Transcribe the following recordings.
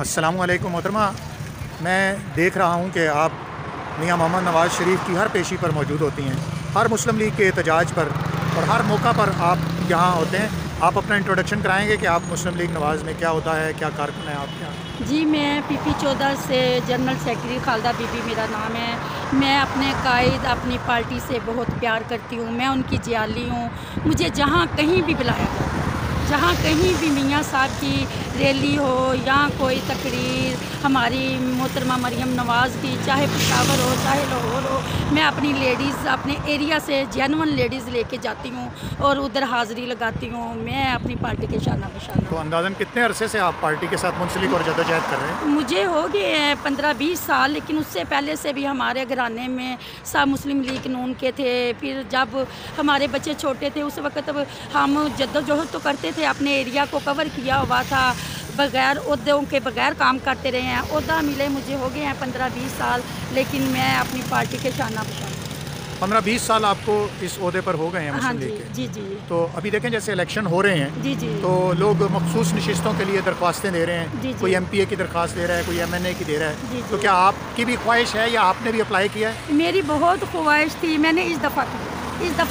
السلام علیکم محترمہ، میں دیکھ رہا ہوں کہ آپ میاں محمد نواز شریف کی ہر پیشی پر موجود ہوتی ہیں، ہر مسلم لیگ کے احتجاج پر اور ہر موقع پر آپ یہاں ہوتے ہیں۔ آپ اپنا انٹروڈکشن کرائیں گے کہ آپ مسلم لیگ نواز میں کیا ہوتا ہے، کیا کارکن ہے آپ کیا؟ جی، میں پی پی 14 سے جنرل سیکرٹری خالدہ بی بی میرا نام ہے۔ میں اپنے قائد اپنی پارٹی سے بہت پیار کرتی ہوں، میں ان کی جیالی ہوں۔ مجھے جہاں کہیں بھی بلایا جاتا ہے، جہاں کہیں بھی میاں صاحب کی ریلی ہو یا کوئی تقریر ہماری محترمہ مریم نواز کی، چاہے پشاور ہو چاہے لاہور ہو، میں اپنی لیڈیز اپنے ایریا سے جینون لیڈیز لے کے جاتی ہوں اور ادھر حاضری لگاتی ہوں۔ میں اپنی پارٹی کے شانہ بشانہ۔ تو اندازاً کتنے عرصے سے آپ پارٹی کے ساتھ منسلک اور جدوجہد کر رہے ہیں؟ مجھے ہو گئے ہیں 15-20 سال، لیکن اس سے پہلے سے بھی ہمارے گھرانے میں سب مسلم لیگ نون کے تھے۔ پھر جب ہمارے بچے چھوٹے تھے اس وقت ہم جدوجہد تو کرتے تھے، اپنے ایریا کو کور کیا ہوا تھا، بغیر عہدوں کے بغیر کام کرتے رہے ہیں۔ عہدہ ملے مجھے ہو گئے ہیں 15-20 سال، لیکن میں اپنی پارٹی کے شانہ بشانہ۔ 15-20 سال آپ کو اس عہدے پر ہو گئے ہیں مسلم لیگ کے؟ جی جی۔ تو ابھی دیکھیں جیسے الیکشن ہو رہے ہیں، جی جی۔ تو لوگ مخصوص نشستوں کے لیے درخواستیں دے رہے ہیں، جی جی۔ کوئی ایم پی اے کی درخواست دے رہا ہے، کوئی ایم این اے کی دے رہا ہے، جی جی۔ تو کیا آپ کی بھی خواہش ہے یا آپ نے بھی اپلائی کیا ہے؟ میری بہت خواہش تھی، میں نے اس دفعہ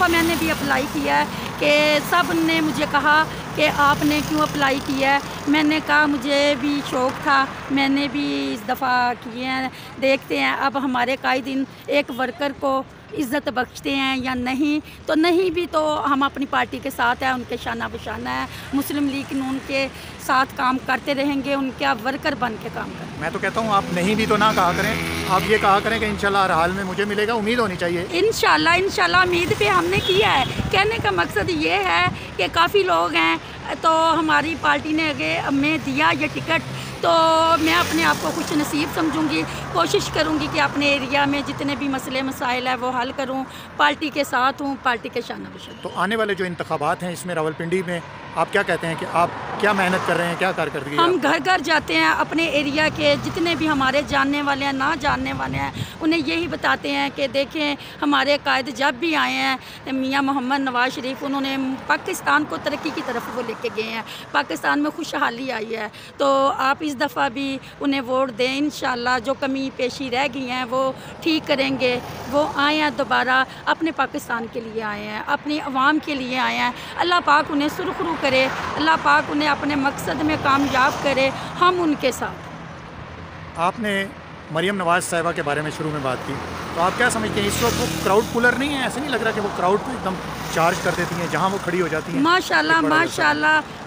میں نے بھی اپلائی کیا ہے کہ سب نے مجھے کہا کہ آپ نے کیوں اپلائی کیا ہے۔ میں نے کہا مجھے بھی شوق تھا، میں نے بھی اس دفعہ کیے ہیں۔ دیکھتے ہیں اب ہمارے قائدین ایک ورکر کو عزت بخشتے ہیں یا نہیں، تو نہیں بھی تو ہم اپنی پارٹی کے ساتھ ہیں، ان کے شانہ بشانہ ہیں، مسلم لیگ نون کے ساتھ کام کرتے رہیں گے، ان کا ورکر بن کے کام کریں۔ میں تو کہتا ہوں آپ نہیں بھی تو نہ کہا کریں، آپ یہ کہا کریں کہ انشاءاللہ ہر حال میں مجھے ملے گا، امید ہونی چاہیے۔ انشاءاللہ امید پہ ہم نے کیا ہے۔ کہنے کا مقصد یہ ہے کہ کافی لوگ ہیں، تو ہماری پارٹی نے ہمیں دیا یہ ٹکٹ، تو میں اپنے آپ کو خوش نصیب سمجھوں گی، کوشش کروں گی کہ اپنے ایریا میں جتنے بھی مسئلے مسائل ہیں وہ حل کروں، پارٹی کے ساتھ ہوں، پارٹی کے شانہ بشانہ۔ تو آنے والے جو انتخابات ہیں اس میں راولپنڈی میں آپ کیا کہتے ہیں کہ آپ کیا محنت کر رہے ہیں، کیا کارکردگی ہے؟ ہم گھر گھر جاتے ہیں، اپنے ایریا کے جتنے بھی ہمارے جاننے والے ہیں نہ جاننے والے ہیں انہیں یہی بتاتے ہیں کہ دیکھیں ہمارے قائد جب بھی آئے ہیں میاں محمد نواز شریف، انہوں نے پاکستان کو ترقی کی طرف وہ لے کے گئے ہیں، پاکستان میں خوشحالی آئی ہے۔ تو آپ اس دفعہ بھی انہیں ووٹ دیں، انشاءاللہ جو کمی پیشی رہ گئی ہیں وہ ٹھیک کریں گے، وہ آئے ہیں دوبارہ، اپنے پاکستان کے لیے آئے ہیں، اپنی عوام کے لیے آئے ہیں۔ اللہ پاک انہیں سرخرو کرے، اللہ پاک انہیں اپنے مقصد میں کامیاب کرے، ہم ان کے ساتھ۔ آپ نے مریم نواز صاحبہ کے بارے میں شروع میں بات کی، تو آپ کیا سمجھتے ہیں اس وقت وہ کراؤڈ پولر نہیں ہے؟ ایسے نہیں لگ رہا کہ وہ کراؤڈ کو ایک دم چارج کر دیتی ہیں جہاں وہ کھڑی ہو جاتی ہیں؟ ماشاءاللہ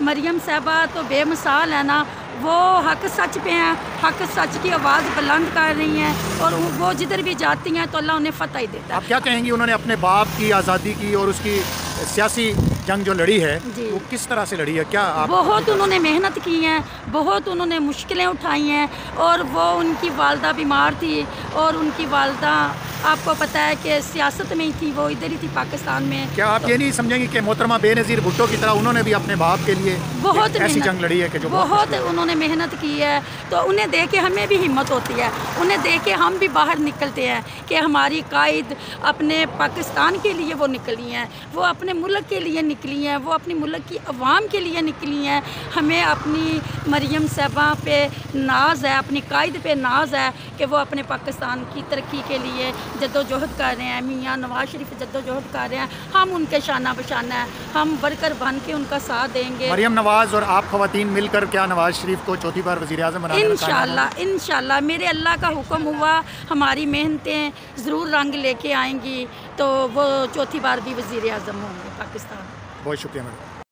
مریم صاحبہ تو بے مثال ہے نا، وہ حق سچ پہ ہیں، حق سچ کی آواز بلند کر رہی ہیں، اور وہ جدھر بھی جاتی ہیں تو اللہ انہیں فتح ہی دیتا ہے۔ آپ کیا کہیں گی انہوں نے اپنے باپ کی آزادی کی اور اس کی سیاسی جنگ جو لڑی ہے وہ کس طرح سے لڑی ہے؟ کیا آپ بہت انہوں نے محنت کی ہیں، بہت انہوں نے مشکلیں اٹھائی ہیں، اور وہ ان کی والدہ بیمار تھی، اور ان کی والدہ آپ کو پتہ ہے کہ سیاست میں ہی تھی، وہ ادھر ہی تھی پاکستان میں۔ کیا آپ یہ نہیں سمجھیں گی کہ محترمہ بے نظیر بھٹو کی طرح انہوں نے بھی اپنے باپ کے لیے بہت ایسی جنگ لڑی ہے کہ جو بہت انہوں نے محنت کی ہے؟ تو انہیں دیکھ کے ہمیں بھی ہمت ہوتی ہے، انہیں دیکھ کے ہم بھی باہر نکلتے ہیں کہ ہماری قائد اپنے پاکستان کے لیے وہ نکلی ہیں، وہ اپنے ملک کے لیے نکلی ہیں، وہ اپنی ملک کی عوام کے لیے نکلی ہیں۔ ہمیں اپنی مریم صاحبہ پہ ناز ہے، اپنی قائد پہ ناز ہے کہ وہ اپنے پاکستان کی ترقی کے لیے جدوجہد کر رہے ہیں، میاں نواز شریف جدوجہد کر رہے ہیں، ہم ان کے شانہ بشانہ ہیں، ہم ورکر بن کے ان کا ساتھ دیں گے۔ مریم نواز اور آپ خواتین مل کر کیا نواز شریف کو چوتھی بار وزیر اعظم بنانے میں انشاءاللہ میرے اللہ کا حکم ہوا، ہماری محنتیں ضرور رنگ لے کے آئیں گی، تو وہ چوتھی بار بھی وزیر اعظم ہوں گے پاکستان۔ بہت شکریہ میڈم۔